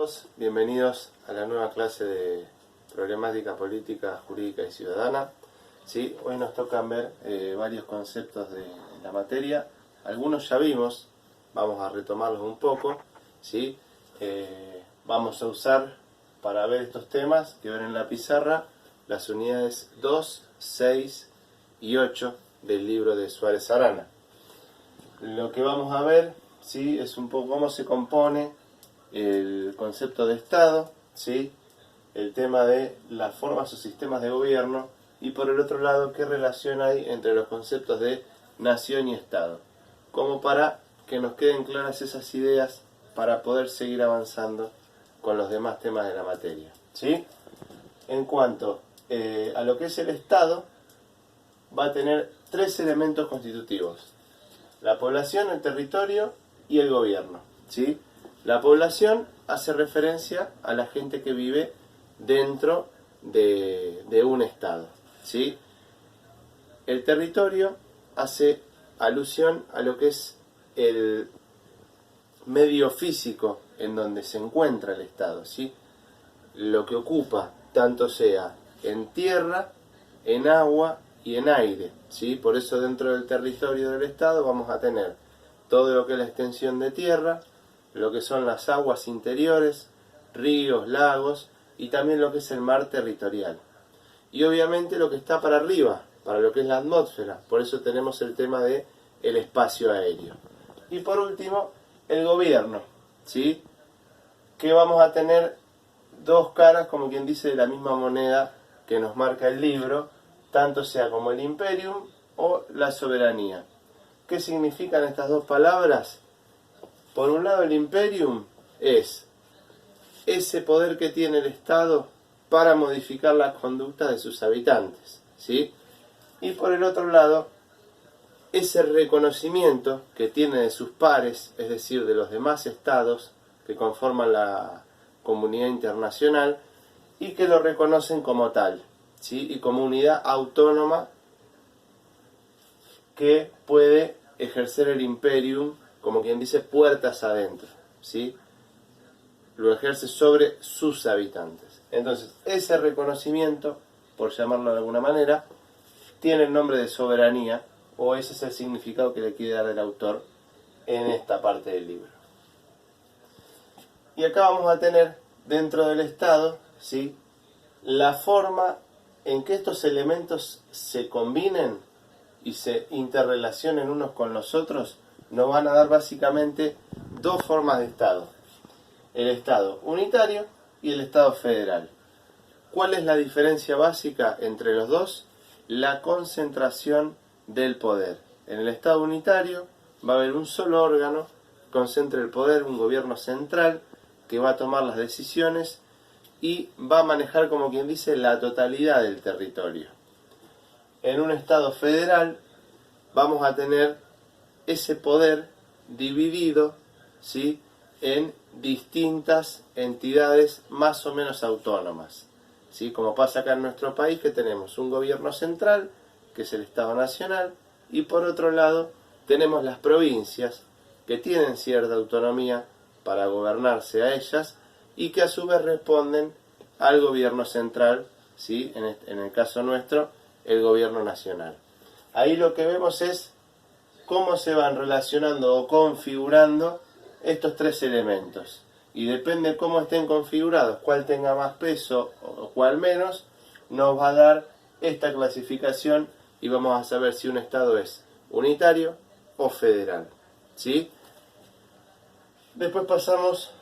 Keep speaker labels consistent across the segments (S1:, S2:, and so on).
S1: todos, bienvenidos a la nueva clase de Problemática Política, Jurídica y Ciudadana. ¿Sí? Hoy nos tocan ver varios conceptos de la materia. Algunos ya vimos, vamos a retomarlos un poco. ¿Sí? Vamos a usar para ver estos temas que ven en la pizarra las unidades 2, 6 y 8 del libro de Suárez Arana. Lo que vamos a ver, ¿sí?, es un poco cómo se compone el concepto de Estado, ¿sí?, el tema de las formas o sistemas de gobierno, y por el otro lado qué relación hay entre los conceptos de nación y Estado, como para que nos queden claras esas ideas para poder seguir avanzando con los demás temas de la materia. ¿Sí? En cuanto a lo que es el Estado, va a tener tres elementos constitutivos: la población, el territorio y el gobierno. ¿Sí? La población hace referencia a la gente que vive dentro de un estado. ¿Sí? El territorio hace alusión a lo que es el medio físico en donde se encuentra el estado. ¿Sí? Lo que ocupa, tanto sea en tierra, en agua y en aire. ¿Sí? Por eso dentro del territorio del estado vamos a tener todo lo que es la extensión de tierra, lo que son las aguas interiores, ríos, lagos, y también lo que es el mar territorial. Y obviamente lo que está para arriba, para lo que es la atmósfera. Por eso tenemos el tema de el espacio aéreo. Y por último, el gobierno. ¿Sí? Que vamos a tener dos caras, como quien dice, de la misma moneda que nos marca el libro, tanto sea como el imperium o la soberanía. ¿Qué significan estas dos palabras? Por un lado, el imperium es ese poder que tiene el Estado para modificar las conductas de sus habitantes. ¿Sí? Y por el otro lado, ese reconocimiento que tiene de sus pares, es decir, de los demás estados que conforman la comunidad internacional y que lo reconocen como tal. ¿Sí? Y como unidad autónoma que puede ejercer el imperium, como quien dice, puertas adentro. ¿Sí? Lo ejerce sobre sus habitantes. Entonces, ese reconocimiento, por llamarlo de alguna manera, tiene el nombre de soberanía, o ese es el significado que le quiere dar el autor en esta parte del libro. Y acá vamos a tener, dentro del Estado, ¿sí?, la forma en que estos elementos se combinen y se interrelacionen unos con los otros, nos van a dar básicamente dos formas de Estado: el Estado unitario y el Estado federal. ¿Cuál es la diferencia básica entre los dos? La concentración del poder. En el Estado unitario va a haber un solo órgano que concentre el poder, un gobierno central que va a tomar las decisiones y va a manejar, como quien dice, la totalidad del territorio. En un Estado federal vamos a tener ese poder dividido, ¿sí?, en distintas entidades más o menos autónomas. ¿Sí? Como pasa acá en nuestro país, que tenemos un gobierno central, que es el Estado Nacional, y por otro lado tenemos las provincias, que tienen cierta autonomía para gobernarse a ellas, y que a su vez responden al gobierno central, ¿sí?, en el caso nuestro, el gobierno nacional. Ahí lo que vemos es cómo se van relacionando o configurando estos tres elementos. Y depende de cómo estén configurados, cuál tenga más peso o cuál menos, nos va a dar esta clasificación y vamos a saber si un Estado es unitario o federal. ¿Sí? Después pasamos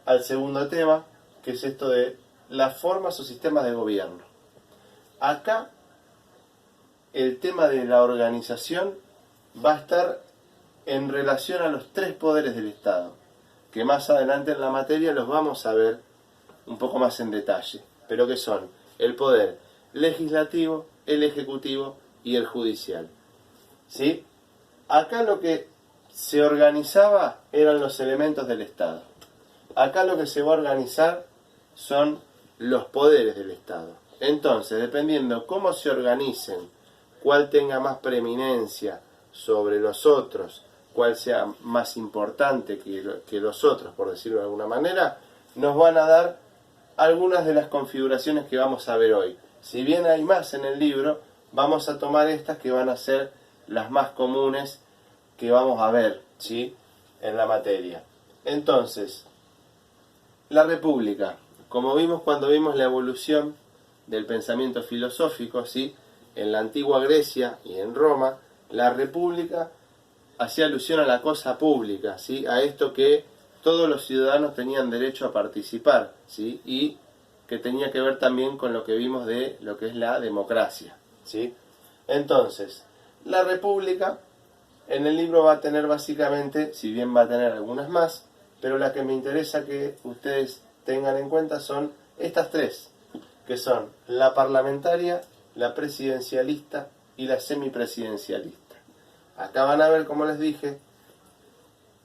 S1: al segundo tema, que es esto de las formas o sistemas de gobierno. Acá el tema de la organización va a estar en relación a los tres poderes del Estado, que más adelante en la materia los vamos a ver un poco más en detalle, pero que son el poder legislativo, el ejecutivo y el judicial. ¿Sí? Acá lo que se organizaba eran los elementos del Estado. Acá lo que se va a organizar son los poderes del Estado. Entonces, dependiendo cómo se organicen, cuál tenga más preeminencia sobre los otros, cuál sea más importante que los otros, por decirlo de alguna manera, nos van a dar algunas de las configuraciones que vamos a ver hoy. Si bien hay más en el libro, vamos a tomar estas que van a ser las más comunes que vamos a ver, ¿sí?, en la materia. Entonces, la República, como vimos cuando vimos la evolución del pensamiento filosófico, ¿sí?, en la antigua Grecia y en Roma, la República hacía alusión a la cosa pública, ¿sí?, a esto que todos los ciudadanos tenían derecho a participar, ¿sí?, y que tenía que ver también con lo que vimos de lo que es la democracia, ¿sí? Entonces, la República en el libro va a tener básicamente, si bien va a tener algunas más, pero la que me interesa que ustedes tengan en cuenta son estas tres, que son la parlamentaria, la presidencialista y la semipresidencialista. Acá van a ver, como les dije,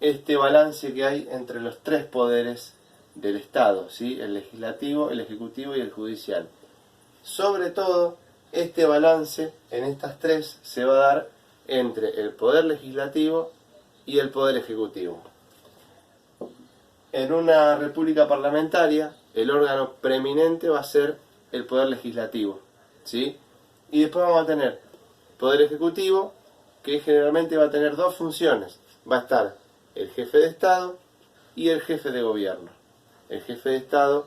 S1: este balance que hay entre los tres poderes del Estado, ¿sí?, el legislativo, el ejecutivo y el judicial. Sobre todo, este balance en estas tres se va a dar entre el poder legislativo y el poder ejecutivo. En una república parlamentaria, el órgano preeminente va a ser el poder legislativo, ¿sí? Y después vamos a tener poder ejecutivo, que generalmente va a tener dos funciones. Va a estar el jefe de Estado y el jefe de gobierno. El jefe de Estado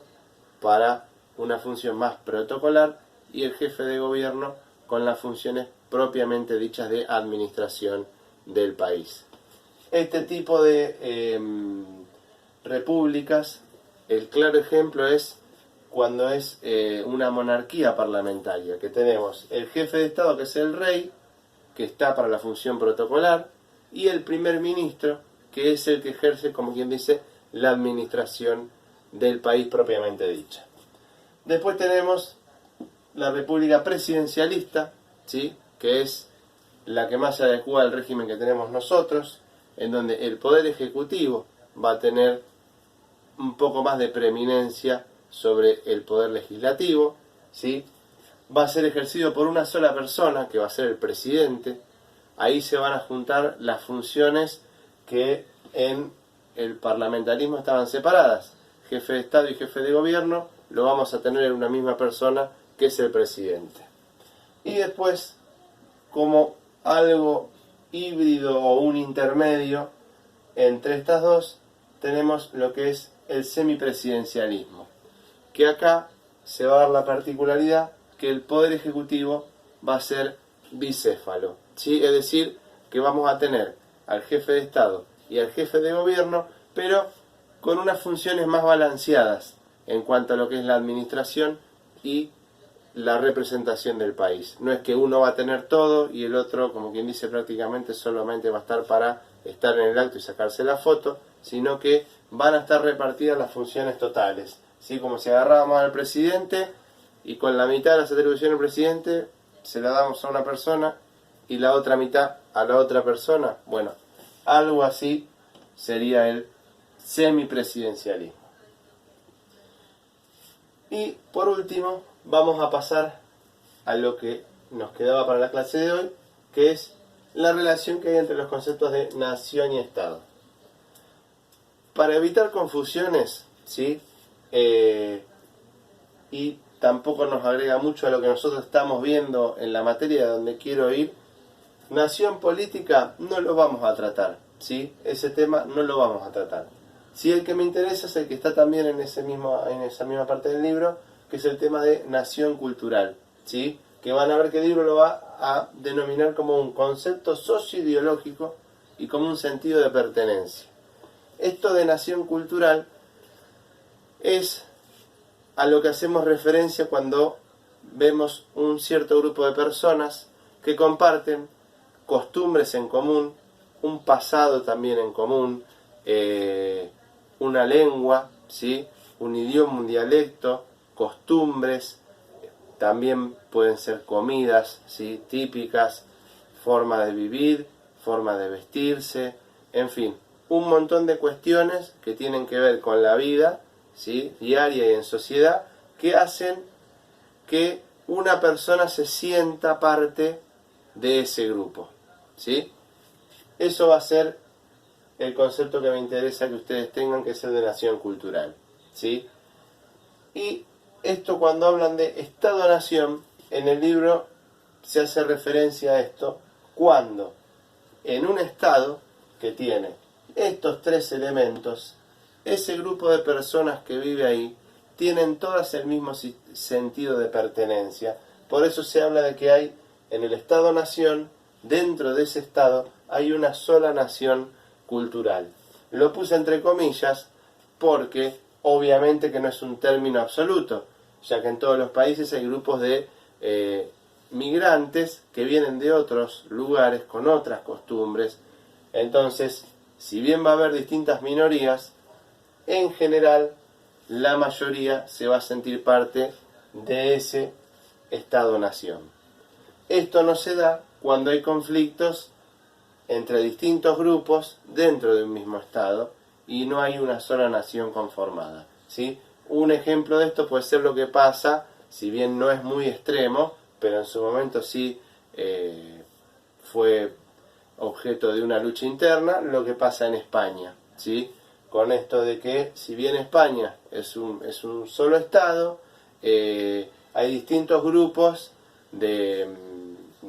S1: para una función más protocolar y el jefe de gobierno con las funciones propiamente dichas de administración del país. Este tipo de repúblicas, el claro ejemplo es cuando es una monarquía parlamentaria, que tenemos el jefe de Estado, que es el rey, que está para la función protocolar, y el primer ministro, que es el que ejerce, como quien dice, la administración del país propiamente dicha. Después tenemos la república presidencialista, ¿sí?, que es la que más se adecua al régimen que tenemos nosotros, en donde el poder ejecutivo va a tener un poco más de preeminencia sobre el poder legislativo, ¿sí? Va a ser ejercido por una sola persona, que va a ser el presidente. Ahí se van a juntar las funciones que en el parlamentarismo estaban separadas. Jefe de Estado y jefe de gobierno lo vamos a tener en una misma persona, que es el presidente. Y después, como algo híbrido o un intermedio entre estas dos, tenemos lo que es el semipresidencialismo, que acá se va a dar la particularidad que el poder ejecutivo va a ser bicéfalo, ¿sí? Es decir, que vamos a tener al jefe de Estado y al jefe de gobierno, pero con unas funciones más balanceadas en cuanto a lo que es la administración y la representación del país. No es que uno va a tener todo y el otro, como quien dice, prácticamente solamente va a estar para estar en el acto y sacarse la foto, sino que van a estar repartidas las funciones totales, ¿sí? Como si agarrábamos al presidente y con la mitad de las atribuciones del presidente se la damos a una persona y la otra mitad a la otra persona. Bueno, algo así sería el semipresidencialismo. Y por último, vamos a pasar a lo que nos quedaba para la clase de hoy, que es la relación que hay entre los conceptos de nación y Estado. Para evitar confusiones, ¿sí? Y tampoco nos agrega mucho a lo que nosotros estamos viendo en la materia donde quiero ir, nación política no lo vamos a tratar, ¿sí? Ese tema no lo vamos a tratar. Sí, el que me interesa es el que está también en esa misma parte del libro, que es el tema de nación cultural, ¿sí? Que van a ver que el libro lo va a denominar como un concepto socioideológico y como un sentido de pertenencia. Esto de nación cultural es a lo que hacemos referencia cuando vemos un cierto grupo de personas que comparten costumbres en común, un pasado también en común, una lengua, ¿sí? Un idioma, un dialecto, costumbres, también pueden ser comidas, ¿sí? Típicas, forma de vivir, forma de vestirse, en fin, un montón de cuestiones que tienen que ver con la vida, ¿sí? Diaria y en sociedad, que hacen que una persona se sienta parte de ese grupo, ¿sí? Eso va a ser el concepto que me interesa que ustedes tengan, que es el de nación cultural. ¿sí? Y esto, cuando hablan de Estado-Nación, en el libro se hace referencia a esto cuando en un Estado que tiene estos tres elementos, ese grupo de personas que vive ahí tienen todas el mismo sentido de pertenencia. Por eso se habla de que hay en el Estado-Nación, dentro de ese Estado, hay una sola nación cultural. Lo puse entre comillas porque obviamente que no es un término absoluto, ya que en todos los países hay grupos de migrantes que vienen de otros lugares con otras costumbres. Entonces, si bien va a haber distintas minorías, en general la mayoría se va a sentir parte de ese Estado-Nación. Esto no se da cuando hay conflictos entre distintos grupos dentro de un mismo Estado y no hay una sola nación conformada, ¿sí? Un ejemplo de esto puede ser lo que pasa, si bien no es muy extremo, pero en su momento sí fue objeto de una lucha interna, lo que pasa en España, ¿sí? Con esto de que, si bien España es un solo Estado, hay distintos grupos de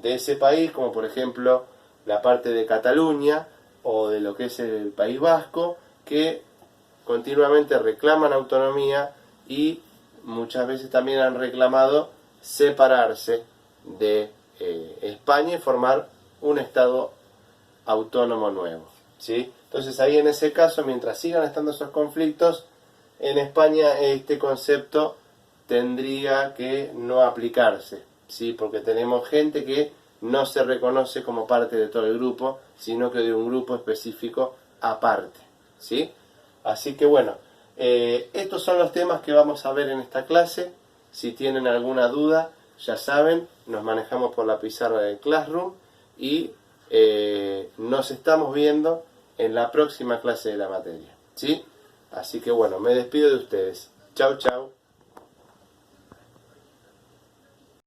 S1: ese país, como por ejemplo la parte de Cataluña o de lo que es el País Vasco, que continuamente reclaman autonomía y muchas veces también han reclamado separarse de España y formar un Estado autónomo nuevo, ¿sí? Entonces ahí en ese caso, mientras sigan estando esos conflictos, en España este concepto tendría que no aplicarse, ¿sí? Porque tenemos gente que no se reconoce como parte de todo el grupo, sino que de un grupo específico aparte, ¿sí? Así que bueno, estos son los temas que vamos a ver en esta clase. Si tienen alguna duda, ya saben, nos manejamos por la pizarra del Classroom y nos estamos viendo en la próxima clase de la materia, ¿sí? Así que bueno, me despido de ustedes. Chau, chau.